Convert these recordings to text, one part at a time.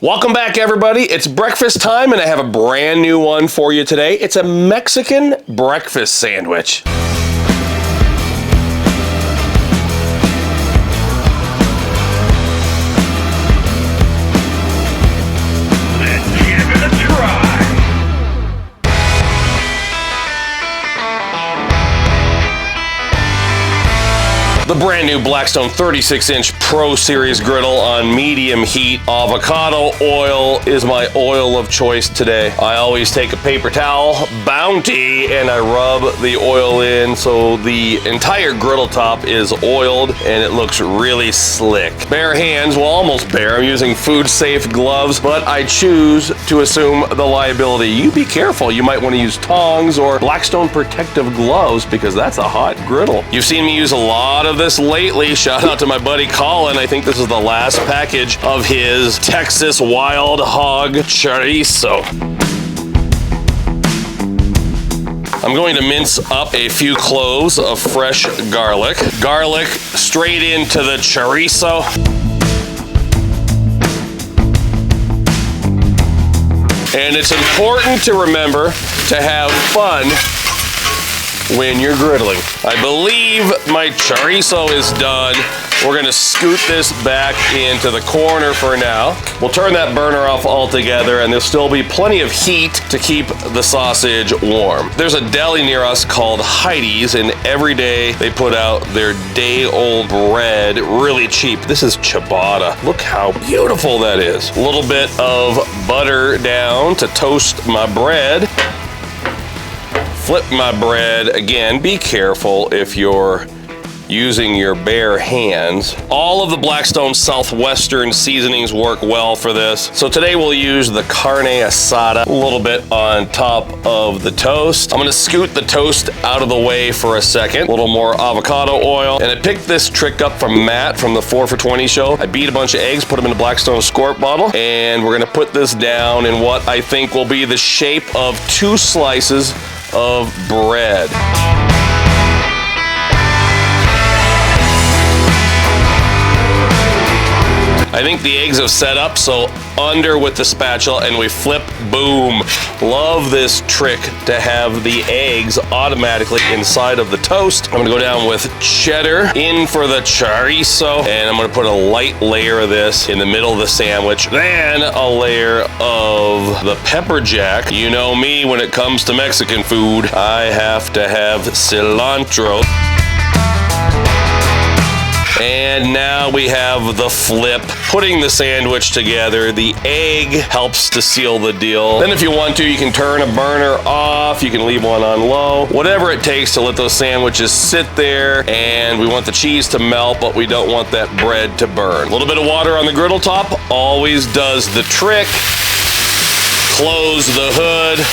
Welcome back, everybody. It's breakfast time, and I have a brand new one for you today. It's a Mexican breakfast sandwich. The brand new Blackstone 36-inch Pro Series griddle on medium heat. Avocado oil is my oil of choice today. I always take a paper towel, Bounty, and I rub the oil in so the entire griddle top is oiled and it looks really slick. Bare hands, well, almost bare. I'm using food-safe gloves, but I choose to assume the liability. You be careful. You might want to use tongs or Blackstone protective gloves because that's a hot griddle. You've seen me use a lot of this lately. Shout out to my buddy Colin. I think this is the last package of his Texas Wild Hog chorizo. I'm going to mince up a few cloves of fresh garlic. Garlic straight into the chorizo. And it's important to remember to have fun when you're griddling. I believe my chorizo is done. We're gonna scoot this back into the corner for now. We'll turn that burner off altogether and there'll still be plenty of heat to keep the sausage warm. There's a deli near us called Heidi's, and every day they put out their day-old bread really cheap. This is ciabatta. Look how beautiful that is. A little bit of butter down to toast my bread. Flip my bread. Again, be careful if you're using your bare hands. All of the Blackstone Southwestern seasonings work well for this. So today we'll use the Carne Asada, a little bit on top of the toast. I'm gonna scoot the toast out of the way for a second. A little more avocado oil. And I picked this trick up from Matt from the 4 for $20 show. I beat a bunch of eggs, put them in a Blackstone squirt bottle, and we're gonna put this down in what I think will be the shape of 2 slices of bread. I think the eggs have set up, so under with the spatula and we flip, boom. Love this trick to have the eggs automatically inside of the toast. I'm gonna go down with cheddar in for the chorizo, and I'm gonna put a light layer of this in the middle of the sandwich, then a layer of the pepper jack. You know me, when it comes to Mexican food, I have to have cilantro. And now we have the flip, putting the sandwich together. The egg helps to seal the deal. Then if you want to, you can turn a burner off. You can leave one on low. Whatever it takes to let those sandwiches sit there. And we want the cheese to melt, but we don't want that bread to burn. A little bit of water on the griddle top always does the trick. Close the hood.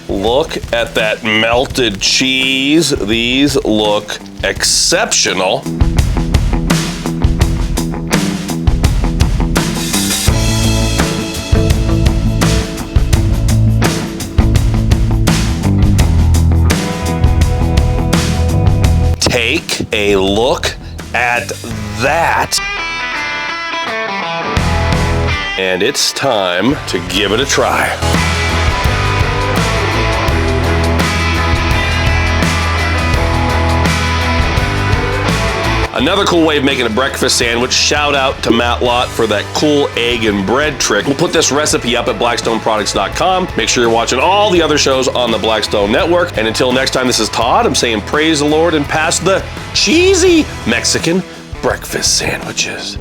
Look at that melted cheese. These look exceptional. Take a look at that. And it's time to give it a try. Another cool way of making a breakfast sandwich, shout out to Matt Lott for that cool egg and bread trick. We'll put this recipe up at blackstoneproducts.com. Make sure you're watching all the other shows on the Blackstone Network. And until next time, this is Todd. I'm saying praise the Lord and pass the cheesy Mexican breakfast sandwiches.